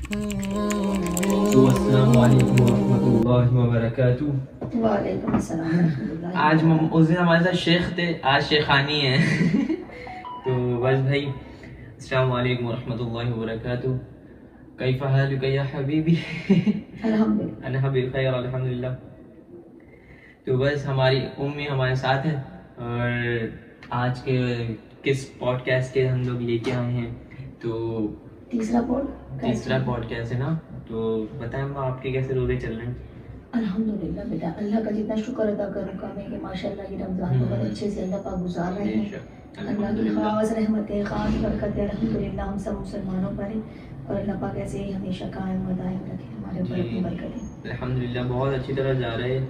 السلام علیکم ورحمۃ اللہ وبرکاتہ. وعلیکم السلام ورحمۃ اللہ. آج اس دن ہمارے ساتھ شیخ تھے, آج شیخانی ہیں. تو بس بھائی السلام علیکم ورحمۃ اللہ وبرکاتہ. کیف حالک یا حبیبی؟ الحمدللہ. انا بخیر الحمدللہ. تو بس ہماری امی ہمارے ساتھ ہیں, اور آج کے کس پوڈ کاسٹ کے ہم لوگ لے کے آئے ہیں, تو تیسرا پوڈ کاسٹ ہے نا. تو بتائیں آپ کے کیسے روزے چل رہے ہیں؟ الحمدللہ بیٹا, اللہ کا جتنا شکر ادا کروں کا میں کہ ماشاءاللہ یہ رمضان کو بہت اچھے سے اللہ پاک گزار رہے ہیں. اللہ کی خاص رحمتیں, خاص برکتیں الحمدللہ ہم سب مسلمانوں پر ہیں, اور اللہ پاک ایسے ہی ہمیشہ قائم و دائم رکھے ہمارے اوپر اپنی برکتیں. الحمدللہ بہت اچھی طرح جا رہے ہیں,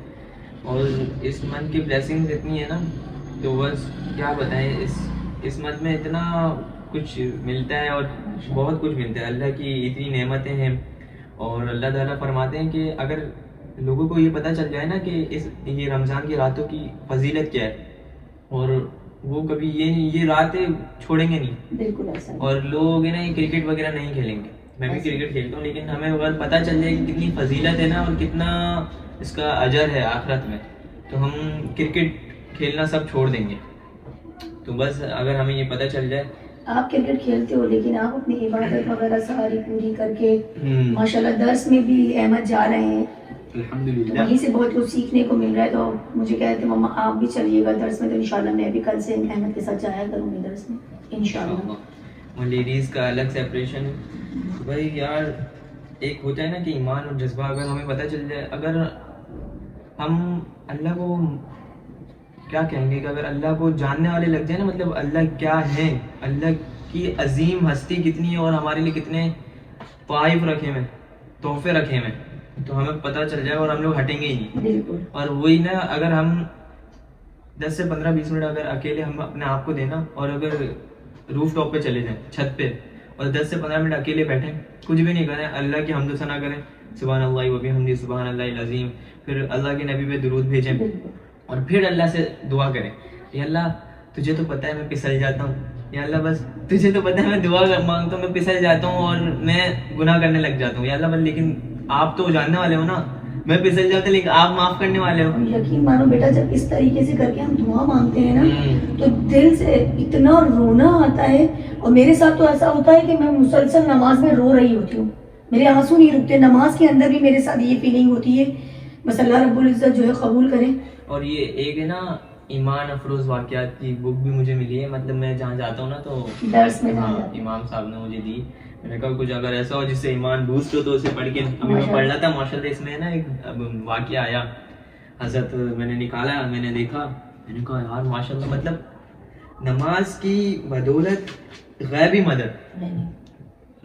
اور اس منتھ کی بلیسنگز اتنی ہے نا, تو بس کیا بتائیں. اس منتھ میں اتنا کچھ ملتا ہے, اور بہت کچھ ملتا ہے. اللہ کی اتنی نعمتیں ہیں, اور اللہ تعالیٰ فرماتے ہیں کہ اگر لوگوں کو یہ پتہ چل جائے نا کہ یہ رمضان کی راتوں کی فضیلت کیا ہے, اور وہ کبھی یہ راتیں چھوڑیں گے نہیں. بالکل ایسا. اور لوگ نا یہ کرکٹ وغیرہ نہیں کھیلیں گے. میں بھی کرکٹ کھیلتا ہوں, لیکن ہمیں اگر پتہ چل جائے کہ کتنی فضیلت ہے نا, اور کتنا اس کا اجر ہے آخرت میں, تو ہم کرکٹ کھیلنا سب چھوڑ دیں گے. تو بس اگر ہمیں یہ پتہ چل جائے. آپ کرکٹ کھیلتے ہو, لیکن آپ اپنی عبادت وغیرہ ساری پوری کر کے ماشاءاللہ درس میں بھی احمد جا رہے ہیں. الحمدللہ وہیں سے بہت کچھ سیکھنے کو مل رہا ہے. تو مجھے کہتے ہیں مما آپ بھی چلیے گا درس میں, تو انشاءاللہ میں بھی کل سے احمد کے ساتھ جایا کروں گی درس میں انشاءاللہ. اور لیڈیز کا الگ سیپریشن ہے بھائی یار. ایک ہوتا ہے نا کہ ایمان اور جذبہ, اگر ہمیں پتہ چل جائے, اگر ہم اللہ کو کیا کہیں گے, کہ اگر اللہ کو جاننے والے لگ جائیں نا, مطلب اللہ کیا ہے, اللہ کی عظیم ہستی کتنی ہے, اور ہمارے لیے کتنے طائف رکھے ہوئے, تحفے رکھے ہوئے, تو ہمیں پتہ چل جائے اور ہم لوگ ہٹیں گے ہی نہیں. بالکل. اور وہی نا, اگر ہم 10 سے 15-20 منٹ اگر اکیلے ہم اپنے آپ کو دینا, اور اگر روف ٹاپ پہ چلے جائیں, چھت پہ, اور 10 سے 15 منٹ اکیلے بیٹھیں, کچھ بھی نہیں کریں, اللہ کی حمد و ثنا کریں, سبحان اللہ و بحمدہ سبحان اللہ العظیم, پھر اللہ کے نبی پہ درود بھیجیں, اور پھر اللہ سے دعا کریں, یا اللہ تجھے تو پتہ ہے میں پھسل جاتا ہوں, یا اللہ بس تجھے تو پتہ ہے میں دعا مانگتا ہوں, میں پھسل جاتا ہوں اور میں گناہ کرنے لگ جاتا ہوں, یا اللہ بس لیکن آپ تو جاننے والے ہو نا, میں پھسل جاتا ہوں لیکن آپ معاف کرنے والے ہو. یقین مانو بیٹا, جب اس طریقے سے کر کے ہم دعا مانگتے ہیں نا, تو دل سے اتنا رونا آتا ہے. اور میرے ساتھ تو ایسا ہوتا ہے کہ میں مسلسل نماز میں رو رہی ہوتی ہوں, میرے آنسو نہیں رکتے. نماز کے اندر بھی میرے ساتھ یہ فیلنگ ہوتی ہے. بس اللہ رب العزت جو ہے قبول کرے. اور یہ ایک ہے نا ایمان افروز واقعات کی بک بھی مجھے ملی ہے, مطلب میں جہاں جاتا ہوں نا تو درس میں امام صاحب نے مجھے دی. میں نے کہا کچھ اگر ایسا ہو جس سے ایمان بوسٹ ہو تو اسے پڑھ کے, ابھی میں پڑھ رہا تھا ماشاءاللہ, اس میں نا ایک واقعہ آیا حضرت, میں نے نکالا, میں نے دیکھا, میں نے کہا یار ماشاءاللہ, مطلب نماز کی بدولت غیبی مدد,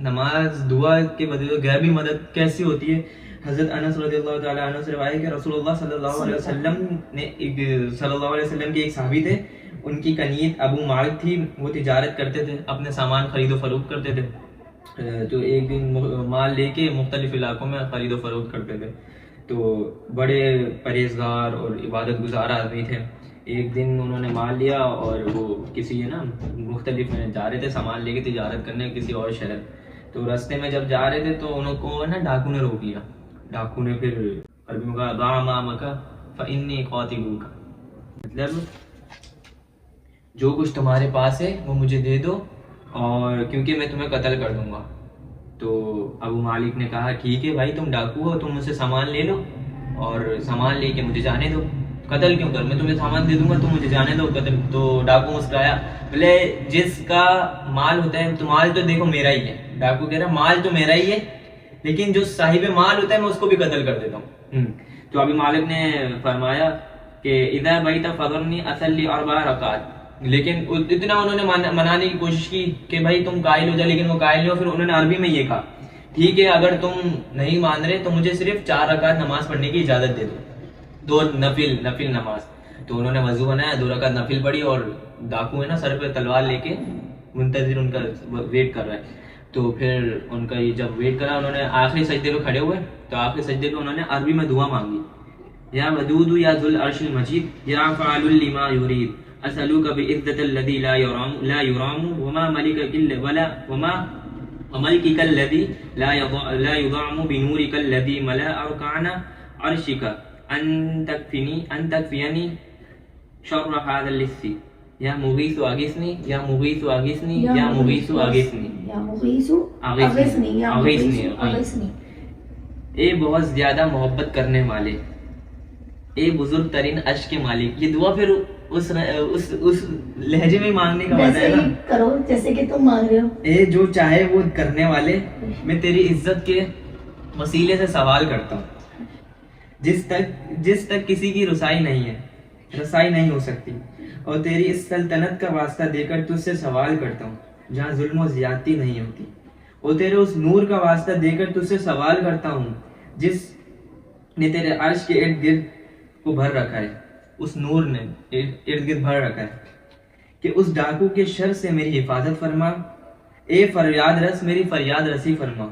نماز دعا کے بدولت غیبی مدد کیسی ہوتی ہے. حضرت انس رضی اللہ تعالیٰ عنہ سے روایت ہے کہ رسول اللہ صلی اللہ علیہ وسلم کے ایک صحابی تھے, ان کی کنیت ابو معرق تھی, وہ تجارت کرتے تھے, اپنے سامان خرید و فروخت کرتے تھے. تو ایک دن مال لے کے مختلف علاقوں میں خرید و فروخت کرتے تھے. تو بڑے پرہیزگار اور عبادت گزار آدمی تھے. ایک دن انہوں نے مال لیا, اور وہ کسی نا مختلف جا رہے تھے سامان لے کے تجارت کرنے کسی اور شہر. تو راستے میں جب جا رہے تھے تو انہوں کو نا ڈاکو نے روک لیا. ڈاکو نے پھر عربی میں کہا ضع ما معک فإنی قاتلوک, مطلب جو کچھ تمہارے پاس ہے وہ مجھے دے دو, اور کیونکہ میں تمہیں قتل کر دوں گا. تو ابو مالک نے کہا ٹھیک ہے بھائی, تم ڈاکو ہو, تم مجھ سے سامان لے لو, اور سامان لے کے مجھے جانے دو, قتل کیوں کر, میں تمہیں سامان دے دوں گا, تم مجھے جانے دو قتل. تو ڈاکو مسکرایا, بولے جس کا مال ہوتا ہے, تو مال تو دیکھو میرا ہی ہے. ڈاکو کہہ رہا مال تو میرا ہی ہے, لیکن جو صاحب مال ہوتا ہے میں اس کو بھی قتل کر دیتا ہوں. تو ابو مالک نے فرمایا کہ اذا بیت فضرنی اصلی 4 رکعات, لیکن اتنا انہوں نے منانے کی کوشش کی کہ بھائی تم قائل ہو جا, لیکن وہ قائل نہیں ہو. پھر انہوں نے عربی میں یہ کہا ٹھیک ہے اگر تم نہیں مان رہے تو مجھے صرف 4 رکعت نماز پڑھنے کی اجازت دے دو, 2 نفل نماز. تو انہوں نے وضو بنایا, 2 رکعت نفل پڑھی, اور ڈاکو ہے نا سر پہ تلوار لے کے منتظر ان کا ویٹ کر رہا ہے. تو پھر ان کا یہ جب ویٹ کرا, انہوں نے آخری سجدے پہ کھڑے ہوئے, تو آخری سجدے پہ انہوں نے عربی میں دعا مانگی, یا ودود یا ذو العرش المجید یا فعال لما یرید اسألوک بعزت الذی لا یرام وما ملک الا ولا وما وملكك الذي لا يضام بنورك الذي ملأ أركان عرشك أن تكفيني شر هذا اللص يا مغيث أغثني يا مغيث أغثني يا مغيث أغثني یا مغیث اغثنی یا مغیث اغثنی. اے بہت زیادہ محبت کرنے والے، اے بزرگ ترین عرش کے مالک. یہ دعا پھر اس لہجے میں مانگنے کا وعدہ ہے نا. کرو جیسے کہ تم مانگ رہے ہو. اے جو چاہے وہ کرنے والے، میں تیری عزت کے وسیلے سے سوال کرتا ہوں، جس تک کسی کی رسائی نہیں ہو سکتی، اور تیری اس سلطنت کا واسطہ دے کر تجھ سے سوال کرتا ہوں جہاں ظلم و زیادتی نہیں ہوتی، اور تیرے اس نور کا واسطہ دے کر تجھ سے سوال کرتا ہوں جس نے تیرے عرش کے ارد گرد کو بھر رکھا ہے، اس نور نے ارد گرد بھر رکھا ہے، کہ اس ڈاکو کے شر سے میری حفاظت فرما. اے فریاد رس میری فریاد رسی فرما.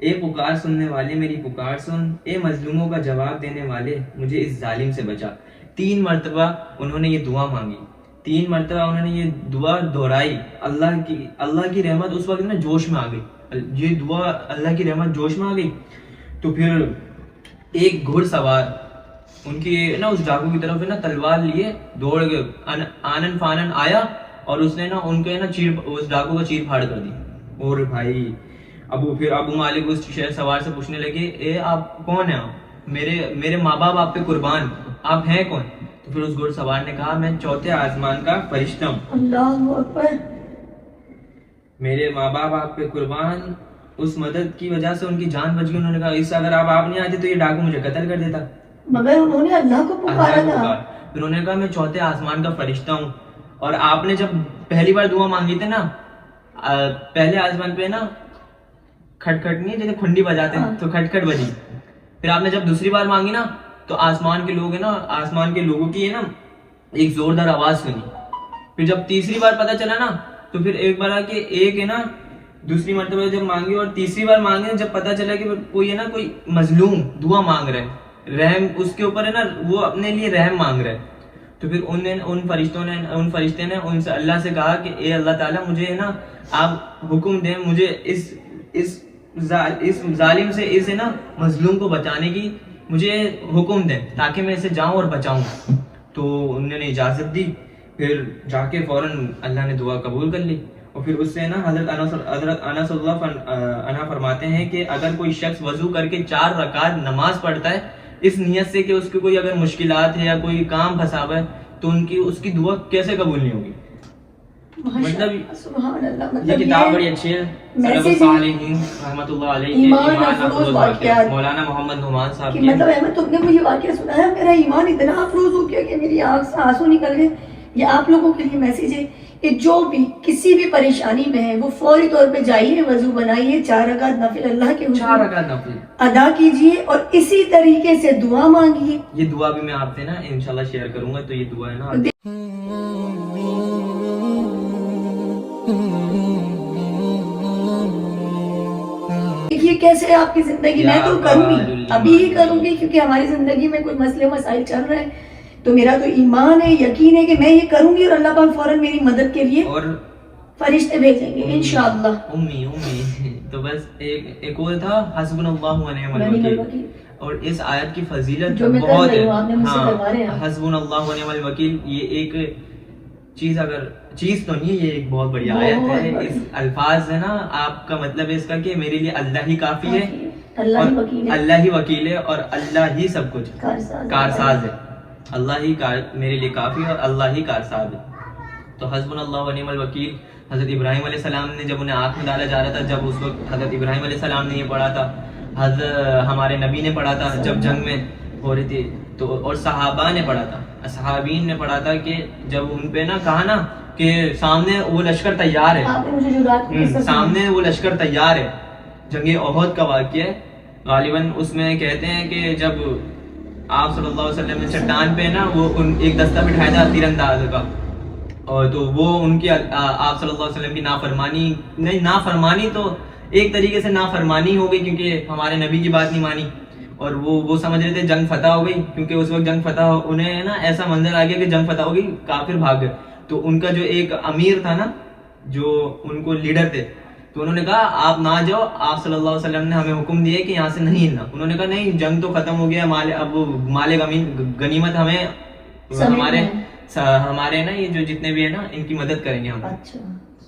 اے پکار سننے والے میری پکار سن. اے مظلوموں کا جواب دینے والے مجھے اس ظالم سے بچا. 3 مرتبہ انہوں نے یہ دعا مانگی، 3 مرتبہ انہوں نے یہ دعا دہرائی. اللہ کی رحمت اس وقت نا جوش میں آ گئی. یہ دعا اللہ کی رحمت جوش میں آ گئی. تو پھر ایک گھڑ سوار ان کی نا اس ڈاکو کی طرف نا تلوار لیے دوڑ کے آنن فانن آیا، اور اس نے نا ان کے نا اس ڈاکو کا چیر پھاڑ کر دی. اور بھائی ابو مالک اس شہر سوار سے پوچھنے لگے، اے آپ کون ہیں؟ میرے ماں باپ آپ پہ قربان، آپ ہیں کون؟ تو پھر اس گھڑ سوار نے کہا، میں 4 آسمان کا فرشتہ ہوں. اللہ اکبر. میرے ماں باپ آپ پہ قربان. اس مدد کی وجہ سے ان کی جان بچ گئی. انہوں نے کہا اس اگر آپ نہیں آتے تو یہ ڈاکو مجھے قتل کر دیتا. مگر انہوں نے اللہ کو پکارا تھا. پھر انہوں نے کہا میں 4 آسمان کا فرشتہ ہوں. اور آپ نے جب پہلی بار دعا مانگی تھی نا، پہلے آسمان پہ نا کھٹ کھٹ نہیں جیسے کھنڈی بجاتے ہیں تو کھٹ کھٹ بجی. پھر آپ نے جب دوسری بار مانگی نا تو آسمان کے لوگوں کی نا ایک زوردار آواز سنی. پھر جب تیسری بار پتہ چلا نا تو پھر ایک بار کہ ایک ہے نا دوسری مرتبہ جب مانگی اور تیسری بار مانگی، جب پتہ چلا کہ کوئی ہے نا کوئی مظلوم دعا مانگ رہا ہے، رحم اس کے اوپر ہے نا، وہ اپنے لیے رحم مانگ رہا ہے. تو پھر ان فرشتے نے ان سے اللہ سے کہا کہ اے اللہ تعالیٰ مجھے نا آپ حکم دیں، مجھے اس ظالم سے، اس نا مظلوم کو بچانے کی مجھے حکم دیں تاکہ میں اسے جاؤں اور بچاؤں. تو انہوں نے اجازت دی. پھر جا کے فوراً اللہ نے دعا قبول کر لی. اور پھر اس سے نا حضرت انس اللہ عنہ فرماتے ہیں کہ اگر کوئی شخص وضو کر کے 4 رکعت نماز پڑھتا ہے اس نیت سے کہ اس کی کوئی اگر مشکلات ہے یا کوئی کام پھنسا ہوا ہے تو اس کی دعا کیسے قبول نہیں ہوگی. مطلب سبحان اللہ. یہ کتاب بڑی اچھی ہے. رحمۃ اللہ علیہ ایمان افروز واقعات، مولانا محمد نعمان صاحب کی. مطلب احمد تم نے مجھے واقعہ سنایا، میرا ایمان اتنا افروز ہو گیا کہ میری آنکھ سے آنسو نکل گئے. یہ آپ لوگوں کے لیے میسیج ہے کہ جو بھی کسی بھی پریشانی میں ہے وہ فوری طور پہ جائیے، وضو بنائیے، 4 رکعت نفل اللہ کے حضور ادا کیجیے اور اسی طریقے سے دعا مانگیے. یہ دعا بھی میں آپ سے نا انشاءاللہ شیئر کروں گا. تو یہ دعا ہے نا دیکھیے کیسے آپ کی زندگی، میں تو کروں گی، ابھی ہی کروں گی، کیونکہ ہماری زندگی میں کوئی مسئلے مسائل چل رہے ہیں تو میرا تو ایمان ہے، یقین ہے کہ میں یہ کروں گی اور اللہ پاک فوراً میری مدد کے لیے اور فرشتے بھیجیں گے انشاءاللہ. امی تو بس ایک اور تھا حسبنا اللہ و نعم الوکیل. اور اس آیت کی فضیلت بہت ہے. حسبنا اللہ و نعم الوکیل یہ ایک چیز تو نہیں، یہ ایک بہت بڑی آیت ہے. اس الفاظ ہے نا آپ کا مطلب ہے اس کا کہ میرے لیے اللہ ہی کافی ہے، اللہ ہی وکیل ہے اور اللہ ہی سب کچھ کارساز ہے. اللہ ہی میرے لیے کافی ہے اور اللہ ہی کارساز ہے. تو حسبنا اللہ و نعم الوکیل. حضرت ابراہیم علیہ السلام نے جب انہیں آنکھ میں ڈالا جا رہا تھا، جب اس وقت حضرت ابراہیم علیہ السلام نے یہ پڑھا تھا، ہمارے نبی نے پڑھا تھا جب جنگ میں ہو رہی تھی، تو اور صحابہ نے پڑھا تھا، اصحابین نے پڑھا تھا کہ جب ان پہ نا کہا نا کہ سامنے وہ لشکر تیار ہے، سامنے وہ لشکر تیار ہے. جنگ احد کا واقعہ ہے غالباً. اس میں کہتے ہیں کہ جب آپ صلی اللہ علیہ وسلم نے چٹان پہ نا وہ ایک دستہ بٹھایا تھا تیر انداز کا، اور تو وہ ان کی آپ صلی اللہ علیہ وسلم کی نافرمانی تو ایک طریقے سے نافرمانی ہو گئی کیونکہ ہمارے نبی کی بات نہیں مانی، اور وہ سمجھ رہے تھے جنگ فتح ہو گئی، کیونکہ اس وقت جنگ فتح انہیں نا ایسا منظر آ گیا کہ جنگ فتح ہو گئی، کافر بھاگ گئے. تو ان کا جو ایک امیر تھا نا، جو ان کو لیڈر تھے، تو انہوں نے کہا آپ نہ جاؤ, آپ صلی اللہ علیہ وسلم نے ہمیں حکم دیا کہ یہاں سے نہیں ہلنا. انہوں نے کہا نہیں, جنگ تو ختم ہو گیا, اب مال غنیمت ہمیں ہمارے نا یہ جو جتنے بھی ہیں نا ان کی مدد کریں گے ہم.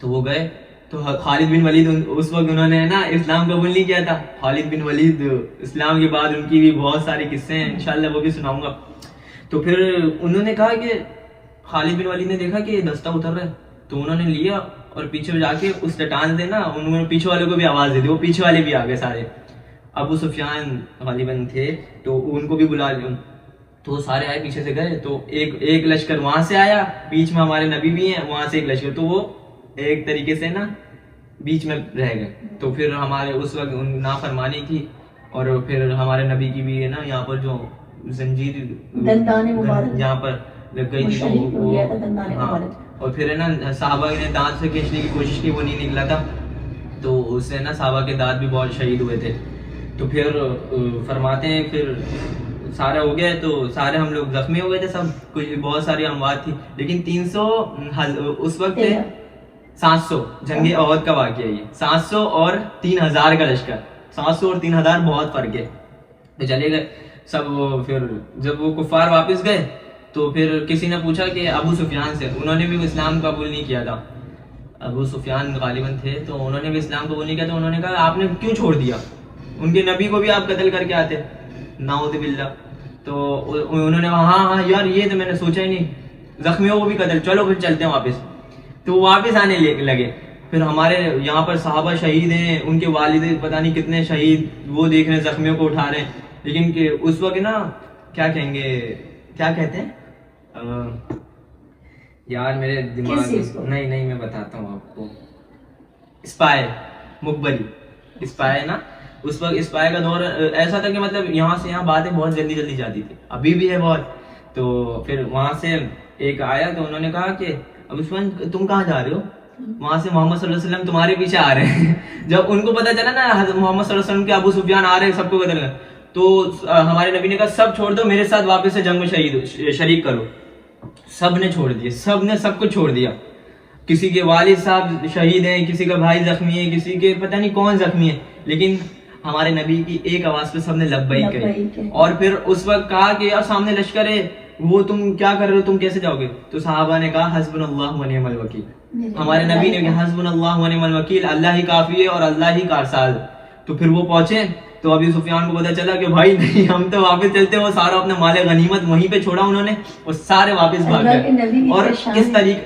تو وہ گئے. تو خالد بن ولید اس وقت انہوں نے نا اسلام قبول نہیں کیا تھا. خالد بن ولید اسلام کے بعد ان کی بھی بہت سارے قصے ہیں, انشاءاللہ وہ بھی سناؤں گا. تو پھر انہوں نے کہا کہ خالد بن ولید نے دیکھا کہ دستہ اتر رہا ہے, تو انہوں نے لیا اور پیچھے جا کے اس چٹان سے نا انہوں نے پیچھے والے کو بھی آواز دے دی, وہ پیچھے والے بھی آ گئے سارے. ابو سفیان غالباً تھے تو ان کو بھی بلا لیا, تو وہ سارے آئے پیچھے سے گئے. تو ایک لشکر وہاں سے آیا, بیچ میں ہمارے نبی بھی ہیں, وہاں سے ایک لشکر, تو وہ ایک طریقے سے نا بیچ میں رہ گئے. تو پھر ہمارے اس وقت نافرمانی کی, اور پھر ہمارے نبی کی بھی ہے نا یہاں پر جو زنجیر یہاں پر لگ گئی تھی, ہاں, اور پھر ہے نا صحابہ نے دانت سے کھینچنے کی کوشش کی, وہ نہیں نکلا تھا, تو اس سے نا صحابہ کے دانت بھی بہت شہید ہوئے تھے. تو پھر فرماتے ہیں پھر سارا ہو گیا, تو سارے ہم لوگ زخمی ہو گئے تھے, سب کچھ بہت ساری اموات تھی, لیکن 300 اس وقت 700 جنگ احد کا واقعہ, یہ 700 اور 3000 کا لشکر, 700 اور 3000 بہت فرق ہے. تو چلے گئے سب. پھر جب وہ کفار واپس گئے تو پھر کسی نے پوچھا کہ ابو سفیان سے, انہوں نے بھی اسلام قبول نہیں کیا تھا, ابو سفیان غالباً تھے, تو انہوں نے بھی اسلام قبول نہیں کیا. تو انہوں نے کہا آپ نے کیوں چھوڑ دیا, ان کے نبی کو بھی آپ قتل کر کے آتے, نعوذ باللہ. تو انہوں نے کہا ہاں یار یہ تو میں نے سوچا ہی نہیں, زخمیوں کو بھی قتل, چلو پھر چلتے ہیں واپس. تو واپس آنے لگے. پھر ہمارے یہاں پر صحابہ شہید ہیں, ان کے والد پتہ نہیں کتنے شہید, وہ دیکھ رہے ہیں زخمیوں کو اٹھا رہے ہیں. لیکن کہ اس وقت نا کیا کہیں گے, کیا کہتے ہیں یار میرے دماغ, نہیں میں بتاتا ہوں آپ کو, اسپائے, مخبری اسپائے نا, اس وقت اسپائے کا دور ایسا تھا کہ مطلب یہاں سے یہاں باتیں بہت جلدی جاتی تھی, ابھی بھی ہے بہت. تو پھر وہاں سے ایک آیا, تو انہوں نے کہا کہ اب عثمان تم کہاں جا رہے ہو, وہاں سے محمد صلی اللہ علیہ وسلم تمہارے پیچھے آ رہے ہیں. جب ان کو پتا چلا نا محمد صلی اللہ علیہ وسلم کے ابو سفیان آ رہے ہیں, سب کو قتل کر, تو ہمارے نبی نے کہا سب چھوڑ دو, میرے ساتھ واپس سے جنگ میں شریک کرو. سب نے چھوڑ دیا, سب نے سب کو چھوڑ دیا. کسی کے والد صاحب شہید ہیں, کسی کا بھائی زخمی ہے, کسی کے پتہ نہیں کون زخمی ہے, لیکن ہمارے نبی کی ایک آواز پہ سب نے لبیک کہی. اور پھر اس وقت کہا کہ یار سامنے لشکر ہے, وہ تم کیا کر رہے ہو, تم کیسے جاؤ گے؟ تو صحابہ نے کہا حسبنا اللہ و نعم الوکیل. ہمارے نبی نے کہا حسبنا اللہ و نعم الوکیل, اللہ ہی کافی ہے اور اللہ ہی کارساز. تو پھر وہ پہنچے, تو ابھی سفیان کو پتا چلا کہ بھائی نہیں ہم تو واپس چلتے ہیں, وہ سارا اپنا مال غنیمت وہیں پہ چھوڑا انہوں نے, اور سارے واپس بھاگ گئے. اور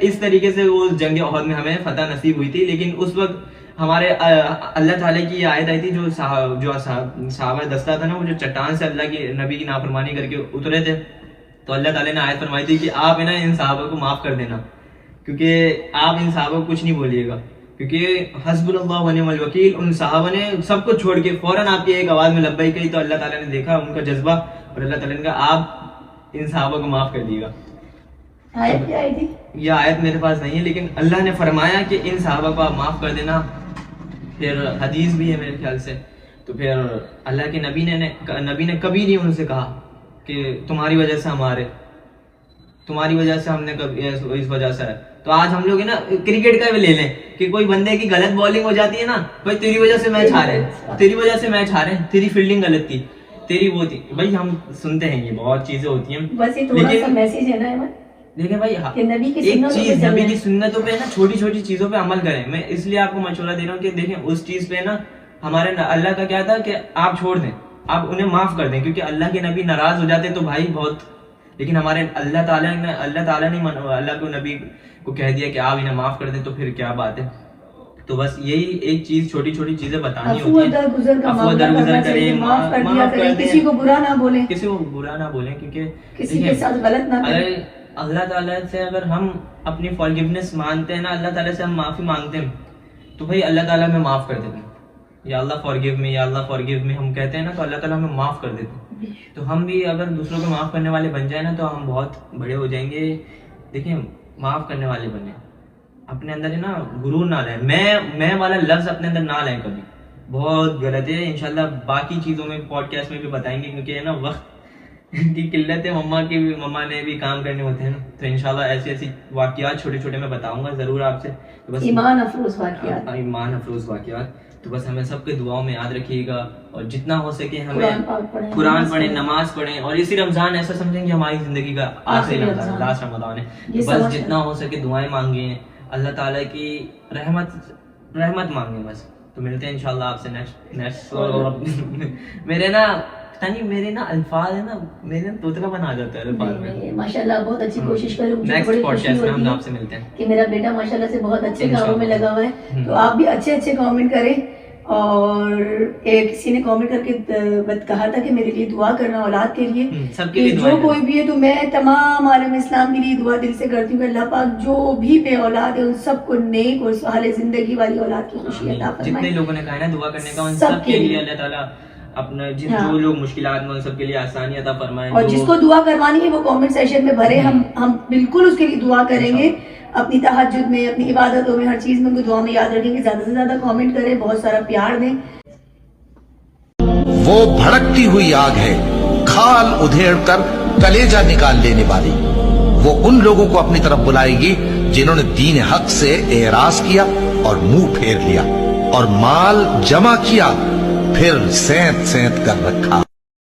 اس طریقے سے وہ جنگ احد میں ہمیں فتح نصیب ہوئی تھی. لیکن اس وقت ہمارے اللہ تعالیٰ کی یہ آیت آئی تھی, جو صحابہ دستہ تھا نا, وہ جو چٹان سے اللہ کی نبی کی نافرمانی کر کے اترے تھے, تو اللہ تعالیٰ نے آیت فرمائی تھی کہ آپ ہے نا ان صحابہ کو معاف کر دینا, کیونکہ آپ ان صحابہ کو کچھ نہیں بولیے گا, کیونکہ حسبنا اللہ و نعم الوکیل. ان صحابہ نے سب کو چھوڑ کے فوراً آپ کی ایک آواز میں لبیک کہی, تو اللہ تعالیٰ نے دیکھا ان کا جذبہ, اور اللہ تعالیٰ نے کہا آپ ان صحابہ کو معاف کر دیے گا. آیت کیا آئی تھی؟ یہ آیت میرے پاس نہیں ہے, لیکن اللہ نے فرمایا کہ ان صحابہ کو آپ معاف کر دینا. پھر حدیث بھی ہے میرے خیال سے. تو پھر اللہ کے نبی نے کبھی نہیں ان سے کہا کہ تمہاری وجہ سے ہمارے, تمہاری وجہ سے ہم نے اس وجہ سے ہے. تو آج ہم لوگ نا کرکٹ کا بھی لے لیں کہ کوئی بندے کی غلط بالنگ ہو جاتی ہے نا, بھائی تیری وجہ سے میچ ہارے, تیری وجہ سے میچ ہارے, تیری فیلڈنگ غلط تھی, تیری وہ تھی. بھائی ہم سنتے ہیں, یہ بہت چیزیں ہوتی ہیں, بس یہ تھوڑا سا میسج ہے نا. دیکھیں بھائی, ایک چیز نبی کی سنتوں پہ نا چھوٹی چھوٹی چیزوں پہ عمل کریں. میں اس لیے آپ کو مشورہ دے رہا ہوں کہ دیکھیں اس چیز پہ نا ہمارے اللہ کا کیا تھا کہ آپ چھوڑ دیں, آپ انہیں معاف کر دیں, کیونکہ اللہ کے نبی ناراض ہو جاتے تو بھائی بہت. لیکن ہمارے اللہ تعالیٰ نے اللہ کو نبی کو کہہ دیا کہ آپ انہیں معاف کر دیں, تو پھر کیا بات ہے. تو بس یہی ایک چیز, چھوٹی چھوٹی چیزیں بتانی ہوتی ہیں. افو درگزر کریں, معاف کر دیں, کسی کو برا نہ بولیں, کیونکہ کسی کے ساتھ غلط نہ کریں. اللہ تعالیٰ سے اگر ہم اپنی فارگیونیس مانتے ہیں نا, اللہ تعالیٰ سے ہم معافی مانگتے ہیں, تو بھائی اللہ تعالیٰ ہمیں معاف کر دیتے ہیں. یا اللہ فارگیو می, یا اللہ فارگیو می ہم کہتے ہیں نا, تو اللہ تعالیٰ ہمیں معاف کر دیتے ہیں. تو ہم بھی اگر دوسروں کو معاف کرنے والے بن جائیں نا, تو ہم بہت بڑے ہو جائیں گے. دیکھیں معاف کرنے والے بنیں, اپنے اندر ہے نا غرور نہ لائیں, میں والا لفظ اپنے اندر نہ لائیں کبھی, بہت غلط ہے. انشاءاللہ باقی چیزوں میں پوڈ کاسٹ میں بھی بتائیں گے, کیونکہ ہے نا وقت کی قلت ہے، مما کی بھی، مما نے بھی کام کرنے ہوتے ہیں نا، تو انشاءاللہ ایسی ایسی واقعات چھوٹے چھوٹے میں بتاؤں گا ضرور آپ سے. تو بس ایمان افروز واقعات، ایمان افروز واقعات. تو بس ہمیں سب کے دعاؤں میں یاد رکھیے گا، اور جتنا ہو سکے ہمیں قرآن پڑھیں، نماز پڑھیں، اور اسی رمضان ایسا سمجھیں کہ ہماری زندگی کا آخری رمضان، لاسٹ رمضان ہے. بس جتنا ہو سکے دعائیں مانگیں، اللہ تعالیٰ کی رحمت مانگیں بس. تو ملتے ہیں انشاءاللہ آپ سے نیکسٹ. میرے نا میرے نا الفاظ ہے نا، میرے توتلا بنا جاتا ہے الفاظ میں. ماشاءاللہ بہت اچھی کوشش کریں. نیکسٹ پوڈکاسٹ میں ہم آپ سے ملتے ہیں کہ میرا بیٹا ماشاءاللہ سے بہت اچھے کاموں میں لگا ہوا ہے. تو آپ بھی اچھے اچھے کامنٹ کریں. اور کسی نے کامنٹ کر کے کہا تھا کہ میرے لیے دعا کرنا اولاد کے لیے، سب کے لیے جو کوئی بھی ہے. تو میں تمام عالم اسلام کے لیے دعا دل سے کرتی ہوں کہ اللہ پاک جو بھی بے اولاد ہے ان سب کو نیک اور سہل زندگی والی اولاد کی خوشی عطا فرمائے. جتنے لوگوں نے کہا ہے نا دعا کرنے کا، ان سب کے لیے اللہ تعالیٰ اپنا جو لوگ مشکلات میں، ان سب کے لیے آسانی عطا فرمائے. اور جس کو دعا کروانی ہے وہ کامنٹ سیکشن میں بھرے، ہم بالکل اس کے لیے دعا کریں گے. اپنی تہجد میں، اپنی عبادتوں میں، ہر چیز میں ان کو دعا میں یاد رکھیں گے. زیادہ سے زیادہ کامنٹ کریں، بہت سارا پیار دیں. وہ بھڑکتی ہوئی آگ ہے، کھال ادھیڑ کر کلیجہ نکال لینے والی. وہ ان لوگوں کو اپنی طرف بلائے گی جنہوں نے دین حق سے اعراض کیا اور منہ پھیر لیا اور مال جمع کیا پھر سینت سینت کر رکھا.